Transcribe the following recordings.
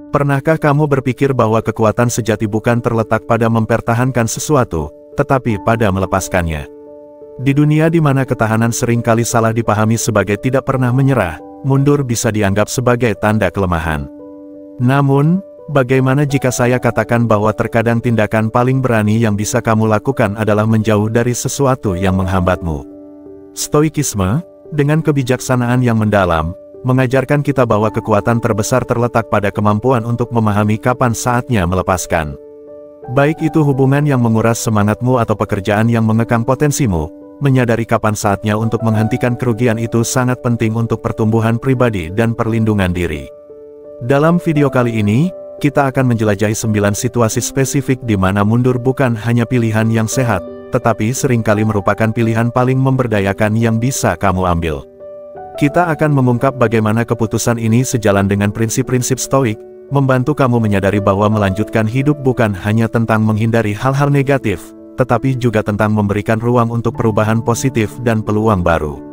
Pernahkah kamu berpikir bahwa kekuatan sejati bukan terletak pada mempertahankan sesuatu, tetapi pada melepaskannya? Di dunia di mana ketahanan sering kali salah dipahami sebagai tidak pernah menyerah, mundur bisa dianggap sebagai tanda kelemahan. Namun, bagaimana jika saya katakan bahwa terkadang tindakan paling berani yang bisa kamu lakukan adalah menjauh dari sesuatu yang menghambatmu? Stoikisme, dengan kebijaksanaan yang mendalam, mengajarkan kita bahwa kekuatan terbesar terletak pada kemampuan untuk memahami kapan saatnya melepaskan. Baik itu hubungan yang menguras semangatmu atau pekerjaan yang mengekang potensimu, menyadari kapan saatnya untuk menghentikan kerugian itu sangat penting untuk pertumbuhan pribadi dan perlindungan diri. Dalam video kali ini, kita akan menjelajahi 9 situasi spesifik di mana mundur bukan hanya pilihan yang sehat, tetapi seringkali merupakan pilihan paling memberdayakan yang bisa kamu ambil. Kita akan mengungkap bagaimana keputusan ini sejalan dengan prinsip-prinsip Stoik, membantu kamu menyadari bahwa melanjutkan hidup bukan hanya tentang menghindari hal-hal negatif, tetapi juga tentang memberikan ruang untuk perubahan positif dan peluang baru.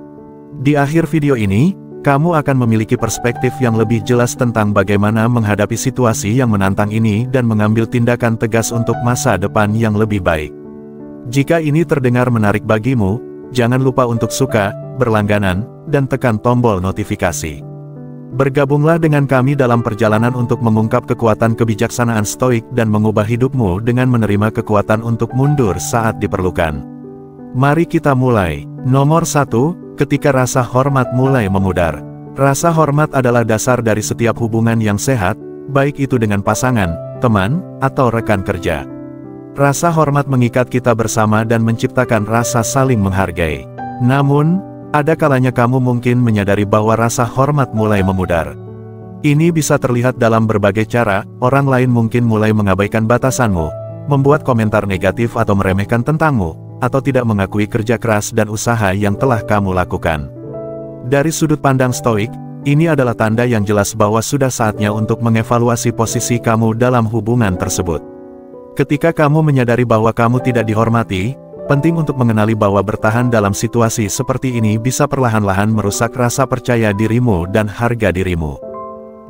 Di akhir video ini, kamu akan memiliki perspektif yang lebih jelas tentang bagaimana menghadapi situasi yang menantang ini dan mengambil tindakan tegas untuk masa depan yang lebih baik. Jika ini terdengar menarik bagimu, jangan lupa untuk suka, berlangganan, dan tekan tombol notifikasi. Bergabunglah dengan kami dalam perjalanan untuk mengungkap kekuatan kebijaksanaan Stoik dan mengubah hidupmu dengan menerima kekuatan untuk mundur saat diperlukan. Mari kita mulai. Nomor 1, ketika rasa hormat mulai memudar. Rasa hormat adalah dasar dari setiap hubungan yang sehat, baik itu dengan pasangan, teman, atau rekan kerja. Rasa hormat mengikat kita bersama dan menciptakan rasa saling menghargai. Namun, ada kalanya kamu mungkin menyadari bahwa rasa hormat mulai memudar. Ini bisa terlihat dalam berbagai cara. Orang lain mungkin mulai mengabaikan batasanmu, membuat komentar negatif atau meremehkan tentangmu, atau tidak mengakui kerja keras dan usaha yang telah kamu lakukan. Dari sudut pandang Stoik, ini adalah tanda yang jelas bahwa sudah saatnya untuk mengevaluasi posisi kamu dalam hubungan tersebut. Ketika kamu menyadari bahwa kamu tidak dihormati, penting untuk mengenali bahwa bertahan dalam situasi seperti ini bisa perlahan-lahan merusak rasa percaya dirimu dan harga dirimu.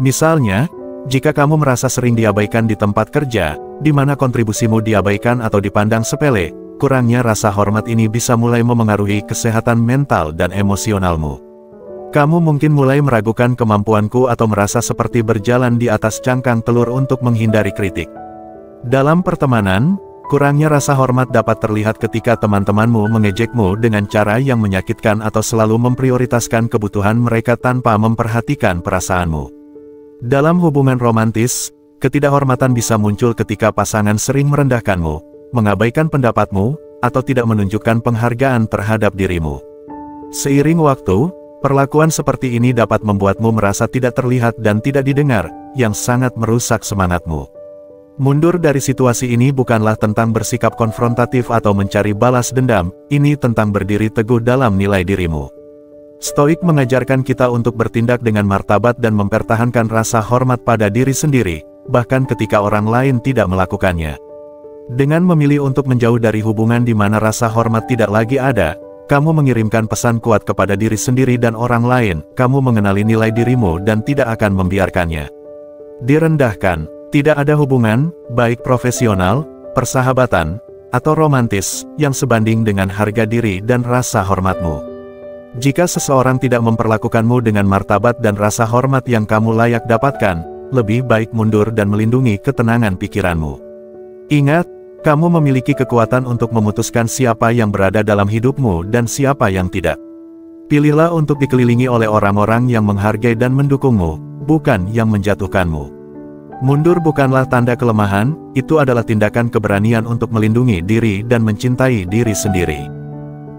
Misalnya, jika kamu merasa sering diabaikan di tempat kerja, di mana kontribusimu diabaikan atau dipandang sepele, kurangnya rasa hormat ini bisa mulai memengaruhi kesehatan mental dan emosionalmu. Kamu mungkin mulai meragukan kemampuanku atau merasa seperti berjalan di atas cangkang telur untuk menghindari kritik. Dalam pertemanan, kurangnya rasa hormat dapat terlihat ketika teman-temanmu mengejekmu dengan cara yang menyakitkan atau selalu memprioritaskan kebutuhan mereka tanpa memperhatikan perasaanmu. Dalam hubungan romantis, ketidakhormatan bisa muncul ketika pasangan sering merendahkanmu, mengabaikan pendapatmu, atau tidak menunjukkan penghargaan terhadap dirimu. Seiring waktu, perlakuan seperti ini dapat membuatmu merasa tidak terlihat dan tidak didengar, yang sangat merusak semangatmu. Mundur dari situasi ini bukanlah tentang bersikap konfrontatif atau mencari balas dendam, ini tentang berdiri teguh dalam nilai dirimu. Stoik mengajarkan kita untuk bertindak dengan martabat dan mempertahankan rasa hormat pada diri sendiri, bahkan ketika orang lain tidak melakukannya. Dengan memilih untuk menjauh dari hubungan di mana rasa hormat tidak lagi ada, kamu mengirimkan pesan kuat kepada diri sendiri dan orang lain, kamu mengenali nilai dirimu dan tidak akan membiarkannya direndahkan. Tidak ada hubungan, baik profesional, persahabatan, atau romantis, yang sebanding dengan harga diri dan rasa hormatmu. Jika seseorang tidak memperlakukanmu dengan martabat dan rasa hormat yang kamu layak dapatkan, lebih baik mundur dan melindungi ketenangan pikiranmu. Ingat, kamu memiliki kekuatan untuk memutuskan siapa yang berada dalam hidupmu dan siapa yang tidak. Pilihlah untuk dikelilingi oleh orang-orang yang menghargai dan mendukungmu, bukan yang menjatuhkanmu. Mundur bukanlah tanda kelemahan, itu adalah tindakan keberanian untuk melindungi diri dan mencintai diri sendiri.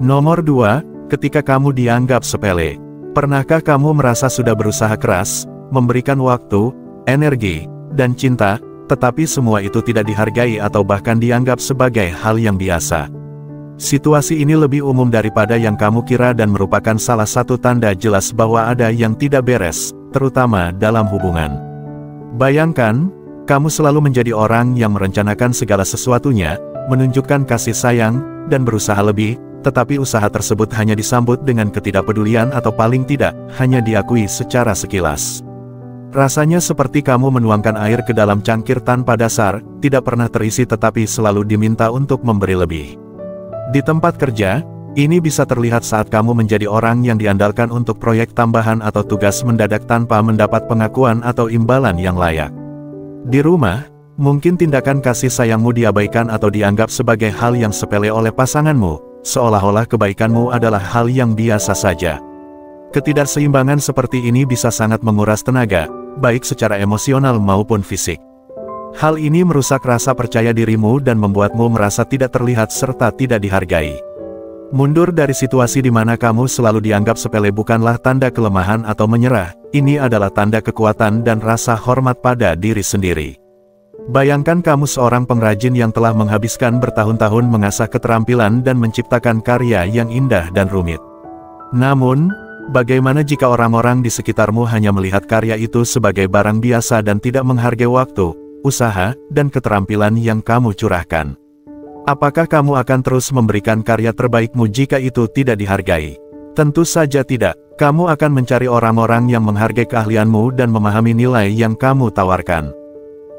Nomor 2, ketika kamu dianggap sepele. Pernahkah kamu merasa sudah berusaha keras, memberikan waktu, energi, dan cinta, tetapi semua itu tidak dihargai atau bahkan dianggap sebagai hal yang biasa? Situasi ini lebih umum daripada yang kamu kira dan merupakan salah satu tanda jelas bahwa ada yang tidak beres, terutama dalam hubungan. Bayangkan, kamu selalu menjadi orang yang merencanakan segala sesuatunya, menunjukkan kasih sayang, dan berusaha lebih, tetapi usaha tersebut hanya disambut dengan ketidakpedulian atau paling tidak, hanya diakui secara sekilas. Rasanya seperti kamu menuangkan air ke dalam cangkir tanpa dasar, tidak pernah terisi tetapi selalu diminta untuk memberi lebih. Di tempat kerja, ini bisa terlihat saat kamu menjadi orang yang diandalkan untuk proyek tambahan atau tugas mendadak tanpa mendapat pengakuan atau imbalan yang layak. Di rumah, mungkin tindakan kasih sayangmu diabaikan atau dianggap sebagai hal yang sepele oleh pasanganmu, seolah-olah kebaikanmu adalah hal yang biasa saja. Ketidakseimbangan seperti ini bisa sangat menguras tenaga, baik secara emosional maupun fisik. Hal ini merusak rasa percaya dirimu dan membuatmu merasa tidak terlihat serta tidak dihargai. Mundur dari situasi di mana kamu selalu dianggap sepele bukanlah tanda kelemahan atau menyerah, ini adalah tanda kekuatan dan rasa hormat pada diri sendiri. Bayangkan kamu seorang pengrajin yang telah menghabiskan bertahun-tahun mengasah keterampilan dan menciptakan karya yang indah dan rumit. Namun, bagaimana jika orang-orang di sekitarmu hanya melihat karya itu sebagai barang biasa dan tidak menghargai waktu, usaha, dan keterampilan yang kamu curahkan? Apakah kamu akan terus memberikan karya terbaikmu jika itu tidak dihargai? Tentu saja tidak. Kamu akan mencari orang-orang yang menghargai keahlianmu dan memahami nilai yang kamu tawarkan.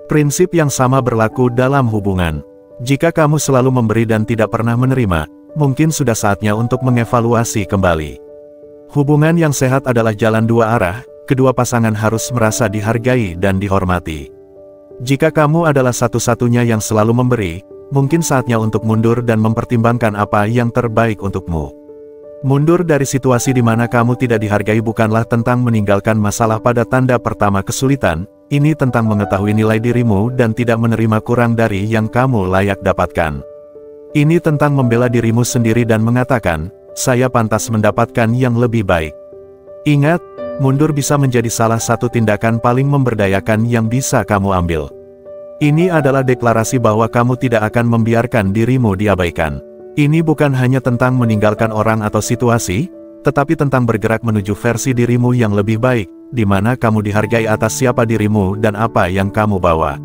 Prinsip yang sama berlaku dalam hubungan. Jika kamu selalu memberi dan tidak pernah menerima, mungkin sudah saatnya untuk mengevaluasi kembali. Hubungan yang sehat adalah jalan dua arah, kedua pasangan harus merasa dihargai dan dihormati. Jika kamu adalah satu-satunya yang selalu memberi, mungkin saatnya untuk mundur dan mempertimbangkan apa yang terbaik untukmu. Mundur dari situasi di mana kamu tidak dihargai bukanlah tentang meninggalkan masalah pada tanda pertama kesulitan, ini tentang mengetahui nilai dirimu dan tidak menerima kurang dari yang kamu layak dapatkan. Ini tentang membela dirimu sendiri dan mengatakan, saya pantas mendapatkan yang lebih baik. Ingat, mundur bisa menjadi salah satu tindakan paling memberdayakan yang bisa kamu ambil. Ini adalah deklarasi bahwa kamu tidak akan membiarkan dirimu diabaikan. Ini bukan hanya tentang meninggalkan orang atau situasi, tetapi tentang bergerak menuju versi dirimu yang lebih baik, di mana kamu dihargai atas siapa dirimu dan apa yang kamu bawa.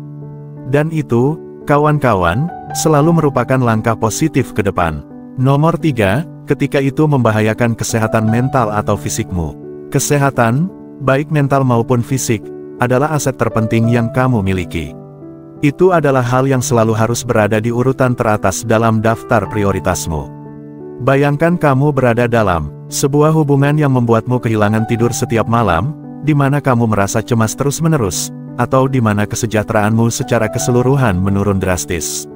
Dan itu, kawan-kawan, selalu merupakan langkah positif ke depan. Nomor 3, ketika itu membahayakan kesehatan mental atau fisikmu. Kesehatan, baik mental maupun fisik, adalah aset terpenting yang kamu miliki. Itu adalah hal yang selalu harus berada di urutan teratas dalam daftar prioritasmu. Bayangkan kamu berada dalam sebuah hubungan yang membuatmu kehilangan tidur setiap malam, di mana kamu merasa cemas terus-menerus, atau di mana kesejahteraanmu secara keseluruhan menurun drastis.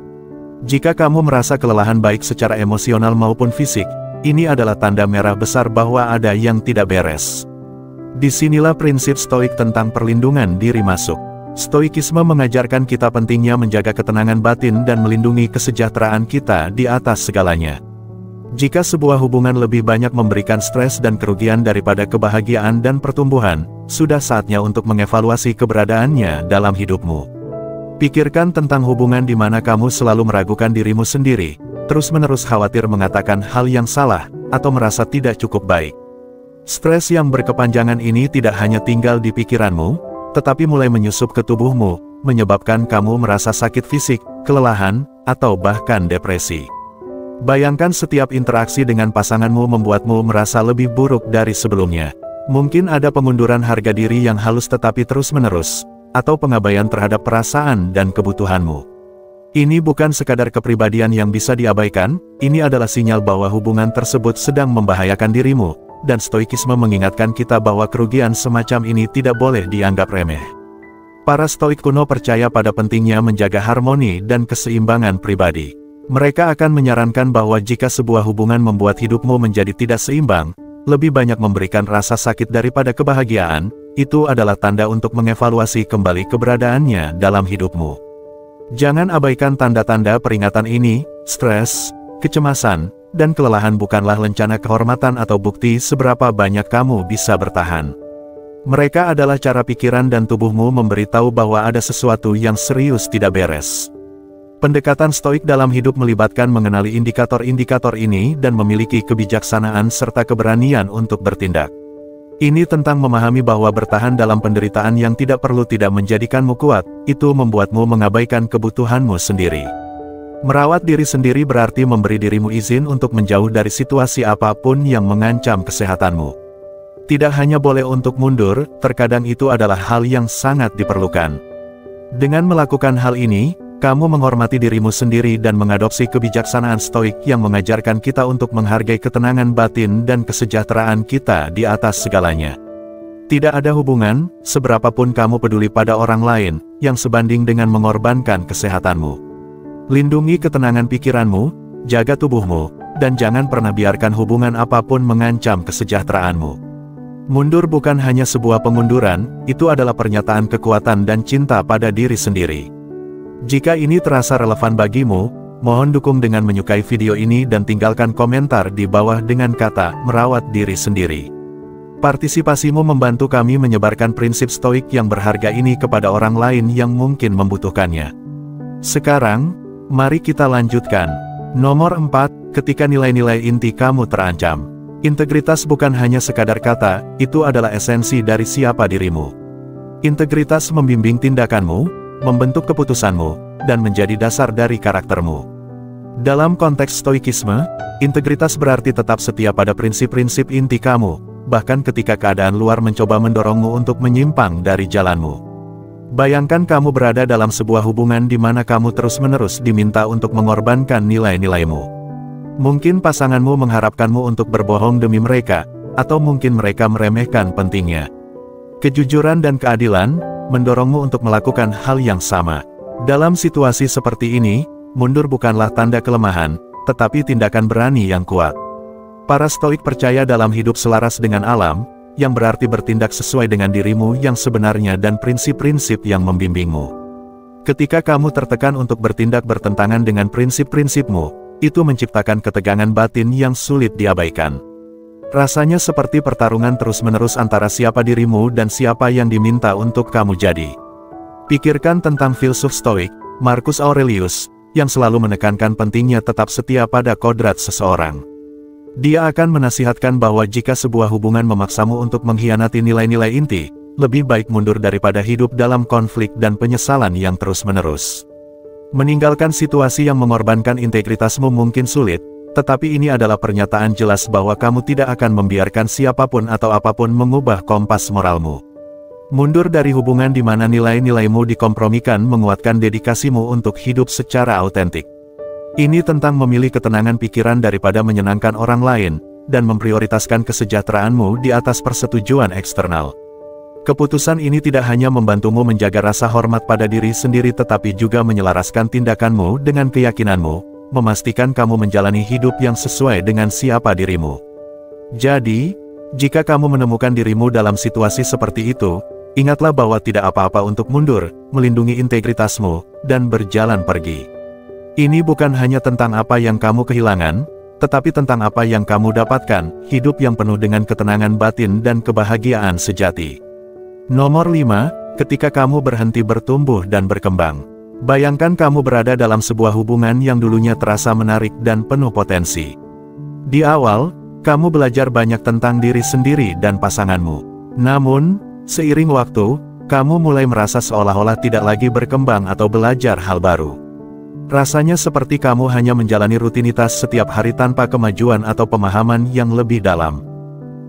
Jika kamu merasa kelelahan baik secara emosional maupun fisik, ini adalah tanda merah besar bahwa ada yang tidak beres. Disinilah prinsip stoik tentang perlindungan diri masuk. Stoikisme mengajarkan kita pentingnya menjaga ketenangan batin dan melindungi kesejahteraan kita di atas segalanya. Jika sebuah hubungan lebih banyak memberikan stres dan kerugian daripada kebahagiaan dan pertumbuhan, sudah saatnya untuk mengevaluasi keberadaannya dalam hidupmu. Pikirkan tentang hubungan di mana kamu selalu meragukan dirimu sendiri, terus-menerus khawatir mengatakan hal yang salah, atau merasa tidak cukup baik. Stres yang berkepanjangan ini tidak hanya tinggal di pikiranmu, tetapi mulai menyusup ke tubuhmu, menyebabkan kamu merasa sakit fisik, kelelahan, atau bahkan depresi. Bayangkan setiap interaksi dengan pasanganmu membuatmu merasa lebih buruk dari sebelumnya. Mungkin ada pengunduran harga diri yang halus tetapi terus-menerus, atau pengabaian terhadap perasaan dan kebutuhanmu. Ini bukan sekadar kepribadian yang bisa diabaikan, ini adalah sinyal bahwa hubungan tersebut sedang membahayakan dirimu. Dan stoikisme mengingatkan kita bahwa kerugian semacam ini tidak boleh dianggap remeh. Para stoik kuno percaya pada pentingnya menjaga harmoni dan keseimbangan pribadi. Mereka akan menyarankan bahwa jika sebuah hubungan membuat hidupmu menjadi tidak seimbang, lebih banyak memberikan rasa sakit daripada kebahagiaan, itu adalah tanda untuk mengevaluasi kembali keberadaannya dalam hidupmu. Jangan abaikan tanda-tanda peringatan ini, stres, kecemasan, dan kelelahan bukanlah lencana kehormatan atau bukti seberapa banyak kamu bisa bertahan. Mereka adalah cara pikiran dan tubuhmu memberitahu bahwa ada sesuatu yang serius tidak beres. Pendekatan stoik dalam hidup melibatkan mengenali indikator-indikator ini dan memiliki kebijaksanaan serta keberanian untuk bertindak. Ini tentang memahami bahwa bertahan dalam penderitaan yang tidak perlu tidak menjadikanmu kuat, itu membuatmu mengabaikan kebutuhanmu sendiri. Merawat diri sendiri berarti memberi dirimu izin untuk menjauh dari situasi apapun yang mengancam kesehatanmu. Tidak hanya boleh untuk mundur, terkadang itu adalah hal yang sangat diperlukan. Dengan melakukan hal ini, kamu menghormati dirimu sendiri dan mengadopsi kebijaksanaan stoik yang mengajarkan kita untuk menghargai ketenangan batin dan kesejahteraan kita di atas segalanya. Tidak ada hubungan, seberapapun kamu peduli pada orang lain, yang sebanding dengan mengorbankan kesehatanmu. Lindungi ketenangan pikiranmu, jaga tubuhmu, dan jangan pernah biarkan hubungan apapun mengancam kesejahteraanmu. Mundur bukan hanya sebuah pengunduran, itu adalah pernyataan kekuatan dan cinta pada diri sendiri. Jika ini terasa relevan bagimu, mohon dukung dengan menyukai video ini dan tinggalkan komentar di bawah dengan kata "merawat diri sendiri". Partisipasimu membantu kami menyebarkan prinsip stoik yang berharga ini kepada orang lain yang mungkin membutuhkannya. Sekarang, mari kita lanjutkan. Nomor 4, ketika nilai-nilai inti kamu terancam. Integritas bukan hanya sekadar kata, itu adalah esensi dari siapa dirimu. Integritas membimbing tindakanmu, membentuk keputusanmu, dan menjadi dasar dari karaktermu. Dalam konteks stoikisme, integritas berarti tetap setia pada prinsip-prinsip inti kamu, bahkan ketika keadaan luar mencoba mendorongmu untuk menyimpang dari jalanmu. Bayangkan kamu berada dalam sebuah hubungan di mana kamu terus-menerus diminta untuk mengorbankan nilai-nilaimu. Mungkin pasanganmu mengharapkanmu untuk berbohong demi mereka, atau mungkin mereka meremehkan pentingnya. Kejujuran dan keadilan mendorongmu untuk melakukan hal yang sama. Dalam situasi seperti ini, mundur bukanlah tanda kelemahan, tetapi tindakan berani yang kuat. Para stoik percaya dalam hidup selaras dengan alam, yang berarti bertindak sesuai dengan dirimu yang sebenarnya dan prinsip-prinsip yang membimbingmu. Ketika kamu tertekan untuk bertindak bertentangan dengan prinsip-prinsipmu, itu menciptakan ketegangan batin yang sulit diabaikan. Rasanya seperti pertarungan terus-menerus antara siapa dirimu dan siapa yang diminta untuk kamu jadi. Pikirkan tentang filsuf stoik, Marcus Aurelius, yang selalu menekankan pentingnya tetap setia pada kodrat seseorang. Dia akan menasihatkan bahwa jika sebuah hubungan memaksamu untuk mengkhianati nilai-nilai inti, lebih baik mundur daripada hidup dalam konflik dan penyesalan yang terus-menerus. Meninggalkan situasi yang mengorbankan integritasmu mungkin sulit, tetapi ini adalah pernyataan jelas bahwa kamu tidak akan membiarkan siapapun atau apapun mengubah kompas moralmu. Mundur dari hubungan di mana nilai-nilaimu dikompromikan menguatkan dedikasimu untuk hidup secara autentik. Ini tentang memilih ketenangan pikiran daripada menyenangkan orang lain, dan memprioritaskan kesejahteraanmu di atas persetujuan eksternal. Keputusan ini tidak hanya membantumu menjaga rasa hormat pada diri sendiri tetapi juga menyelaraskan tindakanmu dengan keyakinanmu, memastikan kamu menjalani hidup yang sesuai dengan siapa dirimu. Jadi, jika kamu menemukan dirimu dalam situasi seperti itu, ingatlah bahwa tidak apa-apa untuk mundur, melindungi integritasmu, dan berjalan pergi. Ini bukan hanya tentang apa yang kamu kehilangan, tetapi tentang apa yang kamu dapatkan, hidup yang penuh dengan ketenangan batin dan kebahagiaan sejati. Nomor 5, ketika kamu berhenti bertumbuh dan berkembang. Bayangkan kamu berada dalam sebuah hubungan yang dulunya terasa menarik dan penuh potensi. Di awal, kamu belajar banyak tentang diri sendiri dan pasanganmu. Namun, seiring waktu, kamu mulai merasa seolah-olah tidak lagi berkembang atau belajar hal baru. Rasanya seperti kamu hanya menjalani rutinitas setiap hari tanpa kemajuan atau pemahaman yang lebih dalam.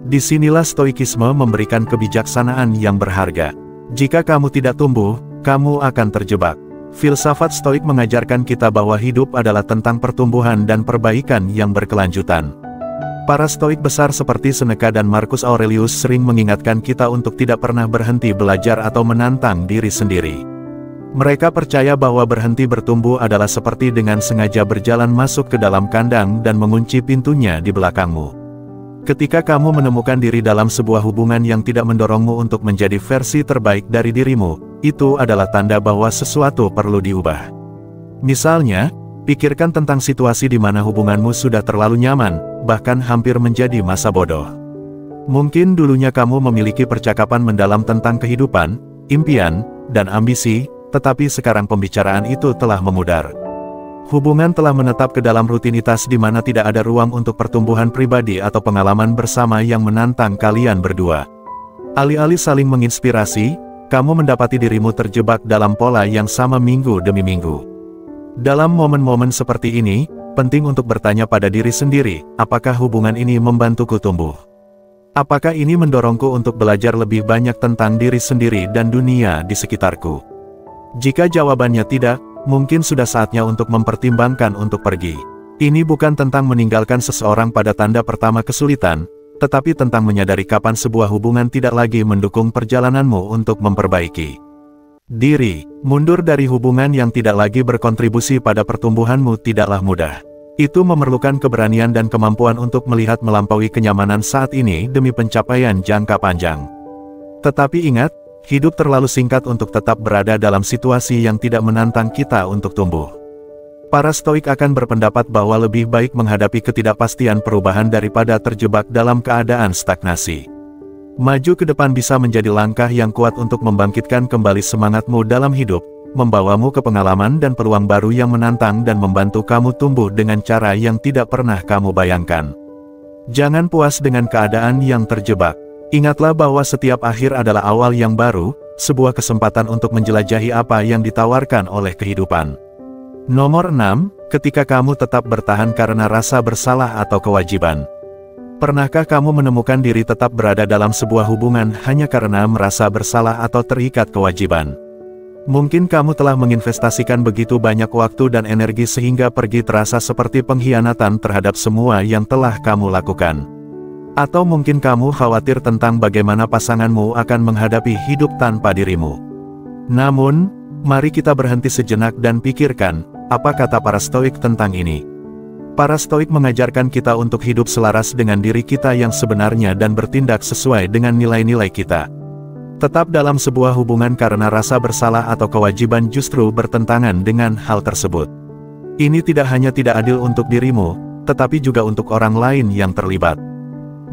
Disinilah stoikisme memberikan kebijaksanaan yang berharga. Jika kamu tidak tumbuh, kamu akan terjebak. Filsafat stoik mengajarkan kita bahwa hidup adalah tentang pertumbuhan dan perbaikan yang berkelanjutan. Para stoik besar seperti Seneca dan Marcus Aurelius sering mengingatkan kita untuk tidak pernah berhenti belajar atau menantang diri sendiri. Mereka percaya bahwa berhenti bertumbuh adalah seperti dengan sengaja berjalan masuk ke dalam kandang dan mengunci pintunya di belakangmu. Ketika kamu menemukan diri dalam sebuah hubungan yang tidak mendorongmu untuk menjadi versi terbaik dari dirimu, itu adalah tanda bahwa sesuatu perlu diubah. Misalnya, pikirkan tentang situasi di mana hubunganmu sudah terlalu nyaman, bahkan hampir menjadi masa bodoh. Mungkin dulunya kamu memiliki percakapan mendalam tentang kehidupan, impian, dan ambisi, tetapi sekarang pembicaraan itu telah memudar. Hubungan telah menetap ke dalam rutinitas di mana tidak ada ruang untuk pertumbuhan pribadi atau pengalaman bersama yang menantang kalian berdua. Alih-alih saling menginspirasi, kamu mendapati dirimu terjebak dalam pola yang sama minggu demi minggu. Dalam momen-momen seperti ini, penting untuk bertanya pada diri sendiri, apakah hubungan ini membantuku tumbuh? Apakah ini mendorongku untuk belajar lebih banyak tentang diri sendiri dan dunia di sekitarku? Jika jawabannya tidak, mungkin sudah saatnya untuk mempertimbangkan untuk pergi. Ini bukan tentang meninggalkan seseorang pada tanda pertama kesulitan, tetapi tentang menyadari kapan sebuah hubungan tidak lagi mendukung perjalananmu untuk memperbaiki diri. Mundur dari hubungan yang tidak lagi berkontribusi pada pertumbuhanmu tidaklah mudah. Itu memerlukan keberanian dan kemampuan untuk melihat melampaui kenyamanan saat ini demi pencapaian jangka panjang. Tetapi ingat, hidup terlalu singkat untuk tetap berada dalam situasi yang tidak menantang kita untuk tumbuh. Para Stoik akan berpendapat bahwa lebih baik menghadapi ketidakpastian perubahan daripada terjebak dalam keadaan stagnasi. Maju ke depan bisa menjadi langkah yang kuat untuk membangkitkan kembali semangatmu dalam hidup, membawamu ke pengalaman dan peluang baru yang menantang dan membantu kamu tumbuh dengan cara yang tidak pernah kamu bayangkan. Jangan puas dengan keadaan yang terjebak. Ingatlah bahwa setiap akhir adalah awal yang baru, sebuah kesempatan untuk menjelajahi apa yang ditawarkan oleh kehidupan. Nomor 6, ketika kamu tetap bertahan karena rasa bersalah atau kewajiban. Pernahkah kamu menemukan diri tetap berada dalam sebuah hubungan hanya karena merasa bersalah atau terikat kewajiban? Mungkin kamu telah menginvestasikan begitu banyak waktu dan energi sehingga pergi terasa seperti pengkhianatan terhadap semua yang telah kamu lakukan. Atau mungkin kamu khawatir tentang bagaimana pasanganmu akan menghadapi hidup tanpa dirimu. Namun, mari kita berhenti sejenak dan pikirkan, apa kata para Stoik tentang ini? Para Stoik mengajarkan kita untuk hidup selaras dengan diri kita yang sebenarnya dan bertindak sesuai dengan nilai-nilai kita. Tetap dalam sebuah hubungan karena rasa bersalah atau kewajiban justru bertentangan dengan hal tersebut. Ini tidak hanya tidak adil untuk dirimu, tetapi juga untuk orang lain yang terlibat.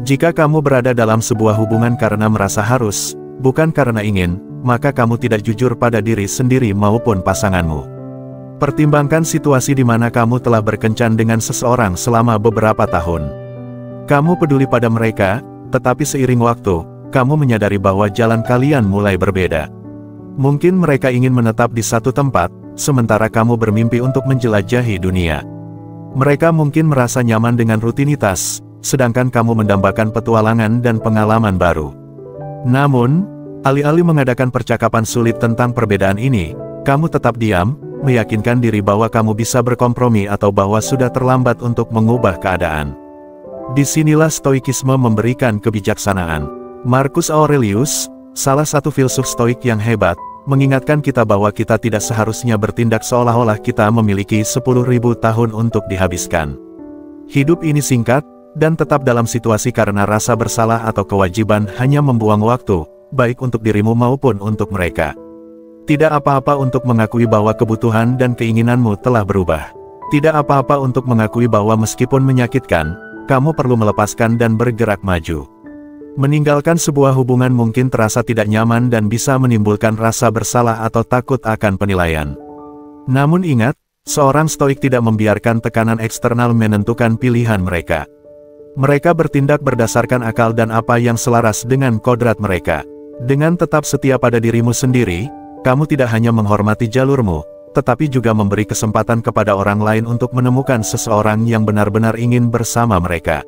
Jika kamu berada dalam sebuah hubungan karena merasa harus, bukan karena ingin, maka kamu tidak jujur pada diri sendiri maupun pasanganmu. Pertimbangkan situasi di mana kamu telah berkencan dengan seseorang selama beberapa tahun. Kamu peduli pada mereka, tetapi seiring waktu, kamu menyadari bahwa jalan kalian mulai berbeda. Mungkin mereka ingin menetap di satu tempat, sementara kamu bermimpi untuk menjelajahi dunia. Mereka mungkin merasa nyaman dengan rutinitas, sedangkan kamu mendambakan petualangan dan pengalaman baru. Namun, alih-alih mengadakan percakapan sulit tentang perbedaan ini, kamu tetap diam, meyakinkan diri bahwa kamu bisa berkompromi atau bahwa sudah terlambat untuk mengubah keadaan. Disinilah Stoikisme memberikan kebijaksanaan. Marcus Aurelius, salah satu filsuf Stoik yang hebat, mengingatkan kita bahwa kita tidak seharusnya bertindak seolah-olah kita memiliki 10.000 tahun untuk dihabiskan. Hidup ini singkat, dan tetap dalam situasi karena rasa bersalah atau kewajiban hanya membuang waktu, baik untuk dirimu maupun untuk mereka. Tidak apa-apa untuk mengakui bahwa kebutuhan dan keinginanmu telah berubah. Tidak apa-apa untuk mengakui bahwa meskipun menyakitkan, kamu perlu melepaskan dan bergerak maju. Meninggalkan sebuah hubungan mungkin terasa tidak nyaman dan bisa menimbulkan rasa bersalah atau takut akan penilaian. Namun ingat, seorang Stoik tidak membiarkan tekanan eksternal menentukan pilihan mereka. Mereka bertindak berdasarkan akal dan apa yang selaras dengan kodrat mereka. Dengan tetap setia pada dirimu sendiri, kamu tidak hanya menghormati jalurmu, tetapi juga memberi kesempatan kepada orang lain untuk menemukan seseorang yang benar-benar ingin bersama mereka.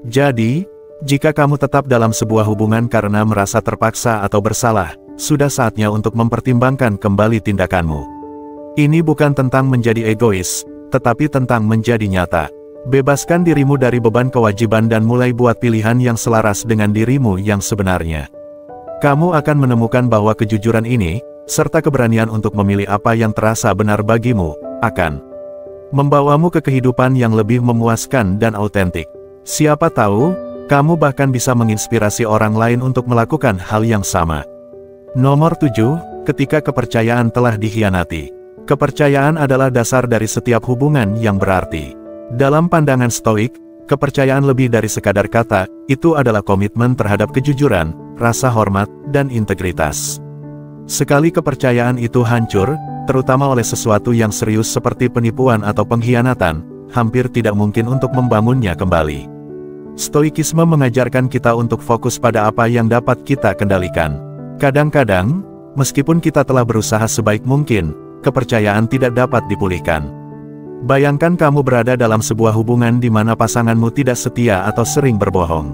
Jadi, jika kamu tetap dalam sebuah hubungan karena merasa terpaksa atau bersalah, sudah saatnya untuk mempertimbangkan kembali tindakanmu. Ini bukan tentang menjadi egois, tetapi tentang menjadi nyata. Bebaskan dirimu dari beban kewajiban dan mulai buat pilihan yang selaras dengan dirimu yang sebenarnya. Kamu akan menemukan bahwa kejujuran ini, serta keberanian untuk memilih apa yang terasa benar bagimu, akan membawamu ke kehidupan yang lebih memuaskan dan autentik. Siapa tahu, kamu bahkan bisa menginspirasi orang lain untuk melakukan hal yang sama. Nomor 7, ketika kepercayaan telah dikhianati. Kepercayaan adalah dasar dari setiap hubungan yang berarti. Dalam pandangan Stoik, kepercayaan lebih dari sekadar kata, itu adalah komitmen terhadap kejujuran, rasa hormat, dan integritas. Sekali kepercayaan itu hancur, terutama oleh sesuatu yang serius seperti penipuan atau pengkhianatan, hampir tidak mungkin untuk membangunnya kembali. Stoikisme mengajarkan kita untuk fokus pada apa yang dapat kita kendalikan. Kadang-kadang, meskipun kita telah berusaha sebaik mungkin, kepercayaan tidak dapat dipulihkan. Bayangkan kamu berada dalam sebuah hubungan di mana pasanganmu tidak setia atau sering berbohong.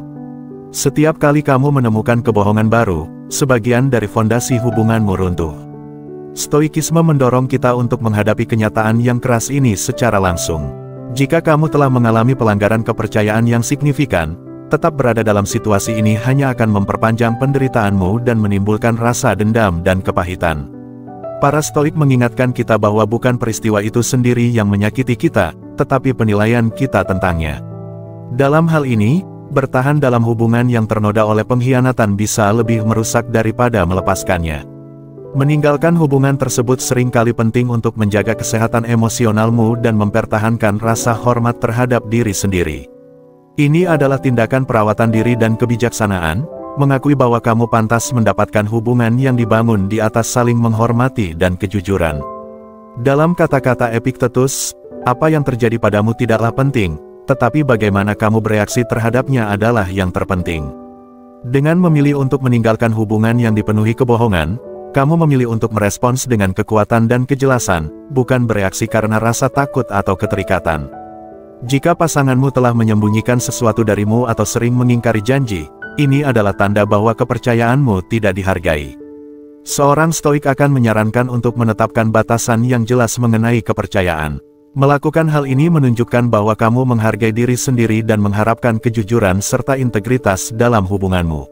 Setiap kali kamu menemukan kebohongan baru, sebagian dari fondasi hubunganmu runtuh. Stoikisme mendorong kita untuk menghadapi kenyataan yang keras ini secara langsung. Jika kamu telah mengalami pelanggaran kepercayaan yang signifikan, tetap berada dalam situasi ini hanya akan memperpanjang penderitaanmu dan menimbulkan rasa dendam dan kepahitan. Para Stoik mengingatkan kita bahwa bukan peristiwa itu sendiri yang menyakiti kita, tetapi penilaian kita tentangnya. Dalam hal ini, bertahan dalam hubungan yang ternoda oleh pengkhianatan bisa lebih merusak daripada melepaskannya. Meninggalkan hubungan tersebut seringkali penting untuk menjaga kesehatan emosionalmu dan mempertahankan rasa hormat terhadap diri sendiri. Ini adalah tindakan perawatan diri dan kebijaksanaan, mengakui bahwa kamu pantas mendapatkan hubungan yang dibangun di atas saling menghormati dan kejujuran. Dalam kata-kata Epictetus, apa yang terjadi padamu tidaklah penting, tetapi bagaimana kamu bereaksi terhadapnya adalah yang terpenting. Dengan memilih untuk meninggalkan hubungan yang dipenuhi kebohongan, kamu memilih untuk merespons dengan kekuatan dan kejelasan, bukan bereaksi karena rasa takut atau keterikatan. Jika pasanganmu telah menyembunyikan sesuatu darimu atau sering mengingkari janji, ini adalah tanda bahwa kepercayaanmu tidak dihargai. Seorang Stoik akan menyarankan untuk menetapkan batasan yang jelas mengenai kepercayaan. Melakukan hal ini menunjukkan bahwa kamu menghargai diri sendiri dan mengharapkan kejujuran serta integritas dalam hubunganmu.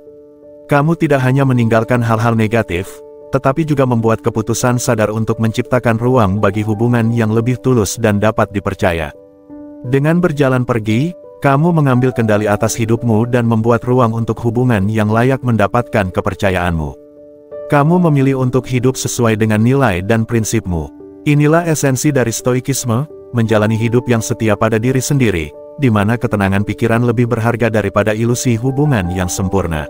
Kamu tidak hanya meninggalkan hal-hal negatif, tetapi juga membuat keputusan sadar untuk menciptakan ruang bagi hubungan yang lebih tulus dan dapat dipercaya. Dengan berjalan pergi, kamu mengambil kendali atas hidupmu dan membuat ruang untuk hubungan yang layak mendapatkan kepercayaanmu. Kamu memilih untuk hidup sesuai dengan nilai dan prinsipmu. Inilah esensi dari Stoikisme, menjalani hidup yang setia pada diri sendiri, di mana ketenangan pikiran lebih berharga daripada ilusi hubungan yang sempurna.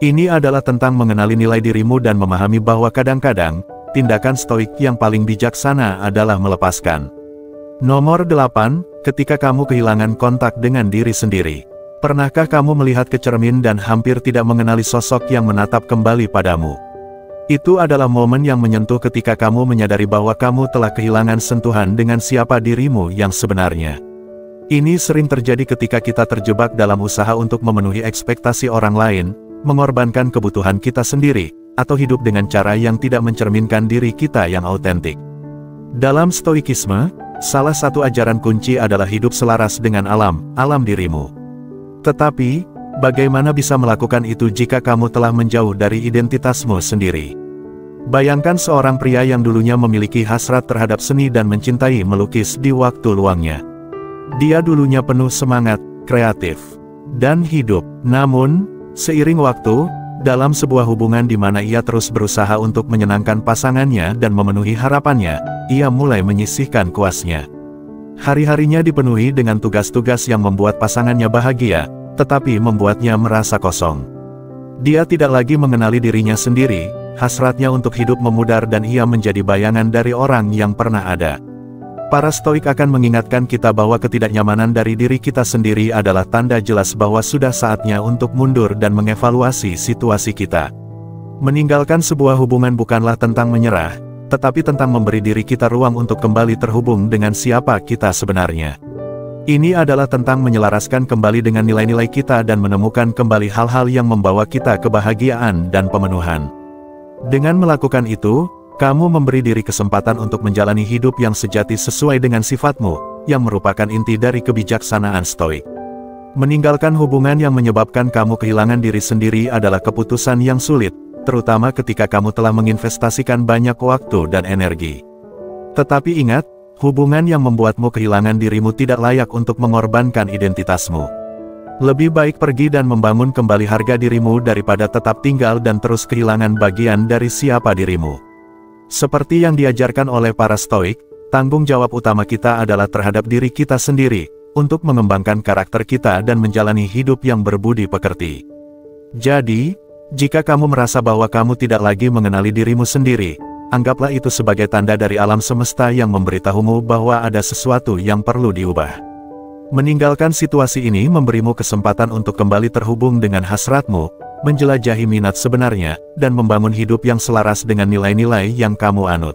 Ini adalah tentang mengenali nilai dirimu dan memahami bahwa kadang-kadang, tindakan Stoik yang paling bijaksana adalah melepaskan. Nomor 8, ketika kamu kehilangan kontak dengan diri sendiri. Pernahkah kamu melihat ke cermin dan hampir tidak mengenali sosok yang menatap kembali padamu? Itu adalah momen yang menyentuh ketika kamu menyadari bahwa kamu telah kehilangan sentuhan dengan siapa dirimu yang sebenarnya. Ini sering terjadi ketika kita terjebak dalam usaha untuk memenuhi ekspektasi orang lain, mengorbankan kebutuhan kita sendiri, atau hidup dengan cara yang tidak mencerminkan diri kita yang autentik. Dalam Stoikisme, salah satu ajaran kunci adalah hidup selaras dengan alam dirimu. Tetapi, bagaimana bisa melakukan itu jika kamu telah menjauh dari identitasmu sendiri? Bayangkan seorang pria yang dulunya memiliki hasrat terhadap seni dan mencintai melukis di waktu luangnya. Dia dulunya penuh semangat, kreatif, dan hidup. Namun, seiring waktu, dalam sebuah hubungan di mana ia terus berusaha untuk menyenangkan pasangannya dan memenuhi harapannya, ia mulai menyisihkan kuasnya. Hari-harinya dipenuhi dengan tugas-tugas yang membuat pasangannya bahagia, tetapi membuatnya merasa kosong. Dia tidak lagi mengenali dirinya sendiri, hasratnya untuk hidup memudar dan ia menjadi bayangan dari orang yang pernah ada. Para Stoik akan mengingatkan kita bahwa ketidaknyamanan dari diri kita sendiri adalah tanda jelas bahwa sudah saatnya untuk mundur dan mengevaluasi situasi kita. Meninggalkan sebuah hubungan bukanlah tentang menyerah, tetapi tentang memberi diri kita ruang untuk kembali terhubung dengan siapa kita sebenarnya. Ini adalah tentang menyelaraskan kembali dengan nilai-nilai kita dan menemukan kembali hal-hal yang membawa kita kebahagiaan dan pemenuhan. Dengan melakukan itu, kamu memberi diri kesempatan untuk menjalani hidup yang sejati sesuai dengan sifatmu, yang merupakan inti dari kebijaksanaan Stoik. Meninggalkan hubungan yang menyebabkan kamu kehilangan diri sendiri adalah keputusan yang sulit, terutama ketika kamu telah menginvestasikan banyak waktu dan energi. Tetapi ingat, hubungan yang membuatmu kehilangan dirimu tidak layak untuk mengorbankan identitasmu. Lebih baik pergi dan membangun kembali harga dirimu daripada tetap tinggal dan terus kehilangan bagian dari siapa dirimu. Seperti yang diajarkan oleh para Stoik, tanggung jawab utama kita adalah terhadap diri kita sendiri, untuk mengembangkan karakter kita dan menjalani hidup yang berbudi pekerti. Jadi, jika kamu merasa bahwa kamu tidak lagi mengenali dirimu sendiri, anggaplah itu sebagai tanda dari alam semesta yang memberitahumu bahwa ada sesuatu yang perlu diubah. Meninggalkan situasi ini memberimu kesempatan untuk kembali terhubung dengan hasratmu, menjelajahi minat sebenarnya, dan membangun hidup yang selaras dengan nilai-nilai yang kamu anut.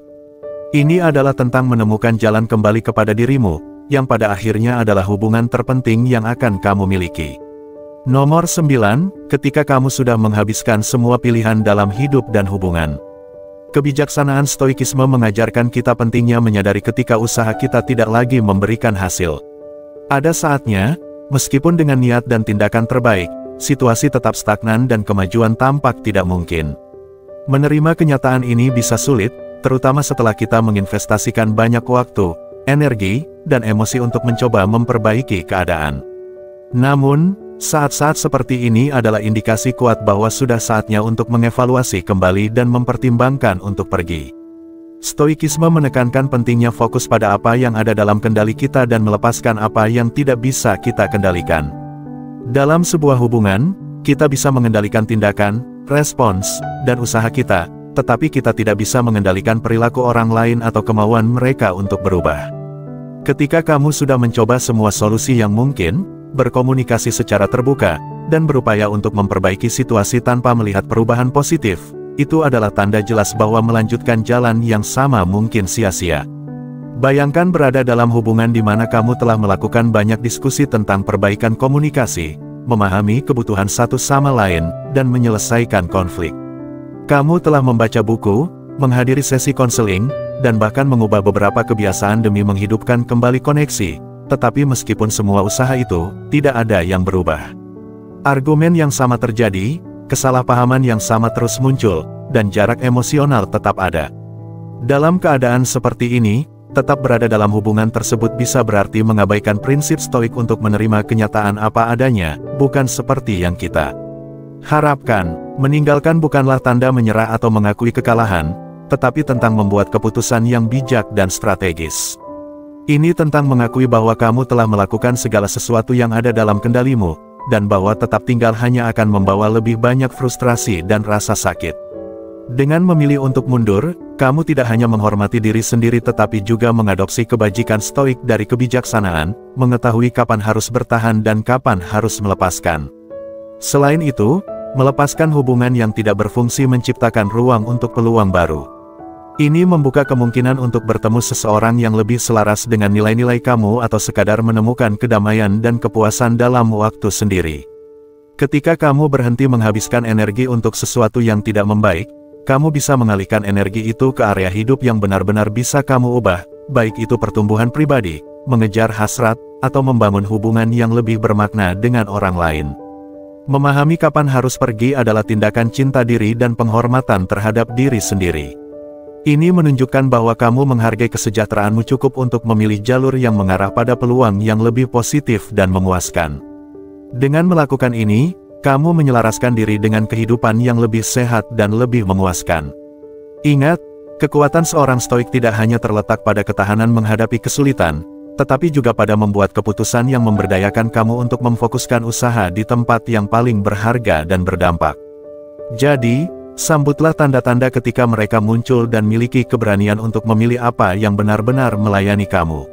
Ini adalah tentang menemukan jalan kembali kepada dirimu, yang pada akhirnya adalah hubungan terpenting yang akan kamu miliki. Nomor 9, ketika kamu sudah menghabiskan semua pilihan dalam hidup dan hubungan. Kebijaksanaan stoikisme mengajarkan kita pentingnya menyadari ketika usaha kita tidak lagi memberikan hasil. Ada saatnya, meskipun dengan niat dan tindakan terbaik, situasi tetap stagnan dan kemajuan tampak tidak mungkin. Menerima kenyataan ini bisa sulit, terutama setelah kita menginvestasikan banyak waktu, energi, dan emosi untuk mencoba memperbaiki keadaan. Namun, saat-saat seperti ini adalah indikasi kuat bahwa sudah saatnya untuk mengevaluasi kembali dan mempertimbangkan untuk pergi. Stoikisme menekankan pentingnya fokus pada apa yang ada dalam kendali kita dan melepaskan apa yang tidak bisa kita kendalikan. Dalam sebuah hubungan, kita bisa mengendalikan tindakan, respons, dan usaha kita, tetapi kita tidak bisa mengendalikan perilaku orang lain atau kemauan mereka untuk berubah. Ketika kamu sudah mencoba semua solusi yang mungkin, berkomunikasi secara terbuka, dan berupaya untuk memperbaiki situasi tanpa melihat perubahan positif, itu adalah tanda jelas bahwa melanjutkan jalan yang sama mungkin sia-sia. Bayangkan berada dalam hubungan di mana kamu telah melakukan banyak diskusi tentang perbaikan komunikasi, memahami kebutuhan satu sama lain, dan menyelesaikan konflik. Kamu telah membaca buku, menghadiri sesi konseling, dan bahkan mengubah beberapa kebiasaan demi menghidupkan kembali koneksi, tetapi meskipun semua usaha itu, tidak ada yang berubah. Argumen yang sama terjadi, kesalahpahaman yang sama terus muncul, dan jarak emosional tetap ada. Dalam keadaan seperti ini, tetap berada dalam hubungan tersebut bisa berarti mengabaikan prinsip stoik untuk menerima kenyataan apa adanya, bukan seperti yang kita harapkan. Meninggalkan bukanlah tanda menyerah atau mengakui kekalahan, tetapi tentang membuat keputusan yang bijak dan strategis. Ini tentang mengakui bahwa kamu telah melakukan segala sesuatu yang ada dalam kendalimu, dan bahwa tetap tinggal hanya akan membawa lebih banyak frustrasi dan rasa sakit. Dengan memilih untuk mundur, kamu tidak hanya menghormati diri sendiri tetapi juga mengadopsi kebajikan stoik dari kebijaksanaan, mengetahui kapan harus bertahan dan kapan harus melepaskan. Selain itu, melepaskan hubungan yang tidak berfungsi menciptakan ruang untuk peluang baru. Ini membuka kemungkinan untuk bertemu seseorang yang lebih selaras dengan nilai-nilai kamu atau sekadar menemukan kedamaian dan kepuasan dalam waktu sendiri. Ketika kamu berhenti menghabiskan energi untuk sesuatu yang tidak membaik, kamu bisa mengalihkan energi itu ke area hidup yang benar-benar bisa kamu ubah, baik itu pertumbuhan pribadi, mengejar hasrat, atau membangun hubungan yang lebih bermakna dengan orang lain. Memahami kapan harus pergi adalah tindakan cinta diri dan penghormatan terhadap diri sendiri. Ini menunjukkan bahwa kamu menghargai kesejahteraanmu cukup untuk memilih jalur yang mengarah pada peluang yang lebih positif dan memuaskan. Dengan melakukan ini, kamu menyelaraskan diri dengan kehidupan yang lebih sehat dan lebih memuaskan. Ingat, kekuatan seorang stoik tidak hanya terletak pada ketahanan menghadapi kesulitan, tetapi juga pada membuat keputusan yang memberdayakan kamu untuk memfokuskan usaha di tempat yang paling berharga dan berdampak. Jadi, sambutlah tanda-tanda ketika mereka muncul dan miliki keberanian untuk memilih apa yang benar-benar melayani kamu.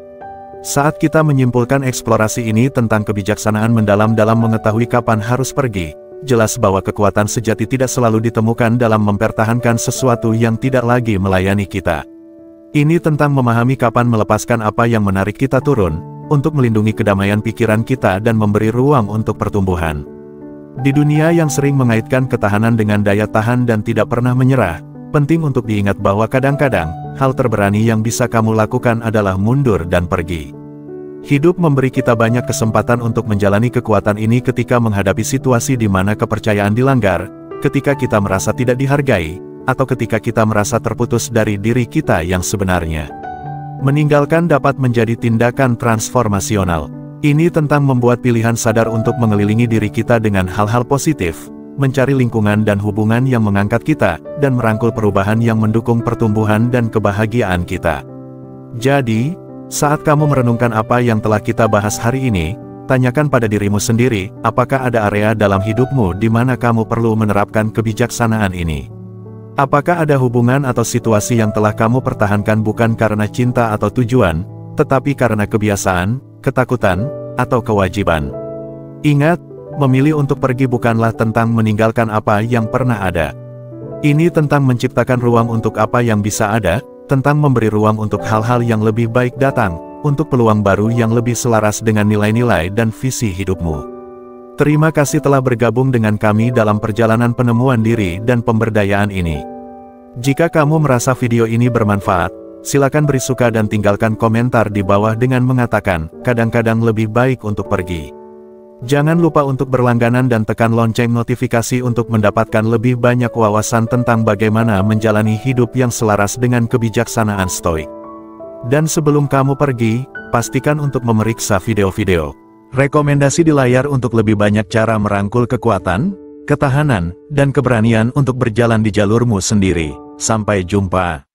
Saat kita menyimpulkan eksplorasi ini tentang kebijaksanaan mendalam dalam mengetahui kapan harus pergi, jelas bahwa kekuatan sejati tidak selalu ditemukan dalam mempertahankan sesuatu yang tidak lagi melayani kita. Ini tentang memahami kapan melepaskan apa yang menarik kita turun, untuk melindungi kedamaian pikiran kita dan memberi ruang untuk pertumbuhan. Di dunia yang sering mengaitkan ketahanan dengan daya tahan dan tidak pernah menyerah, penting untuk diingat bahwa kadang-kadang, hal terberani yang bisa kamu lakukan adalah mundur dan pergi. Hidup memberi kita banyak kesempatan untuk menjalani kekuatan ini ketika menghadapi situasi di mana kepercayaan dilanggar, ketika kita merasa tidak dihargai, atau ketika kita merasa terputus dari diri kita yang sebenarnya. Meninggalkan dapat menjadi tindakan transformasional. Ini tentang membuat pilihan sadar untuk mengelilingi diri kita dengan hal-hal positif, mencari lingkungan dan hubungan yang mengangkat kita, dan merangkul perubahan yang mendukung pertumbuhan dan kebahagiaan kita. Jadi, saat kamu merenungkan apa yang telah kita bahas hari ini, tanyakan pada dirimu sendiri, apakah ada area dalam hidupmu di mana kamu perlu menerapkan kebijaksanaan ini? Apakah ada hubungan atau situasi yang telah kamu pertahankan bukan karena cinta atau tujuan, tetapi karena kebiasaan, ketakutan, atau kewajiban? Ingat, memilih untuk pergi bukanlah tentang meninggalkan apa yang pernah ada. Ini tentang menciptakan ruang untuk apa yang bisa ada, tentang memberi ruang untuk hal-hal yang lebih baik datang, untuk peluang baru yang lebih selaras dengan nilai-nilai dan visi hidupmu. Terima kasih telah bergabung dengan kami dalam perjalanan penemuan diri dan pemberdayaan ini. Jika kamu merasa video ini bermanfaat, silakan beri suka dan tinggalkan komentar di bawah dengan mengatakan, kadang-kadang lebih baik untuk pergi. Jangan lupa untuk berlangganan dan tekan lonceng notifikasi untuk mendapatkan lebih banyak wawasan tentang bagaimana menjalani hidup yang selaras dengan kebijaksanaan stoik. Dan sebelum kamu pergi, pastikan untuk memeriksa video-video rekomendasi di layar untuk lebih banyak cara merangkul kekuatan, ketahanan, dan keberanian untuk berjalan di jalurmu sendiri. Sampai jumpa.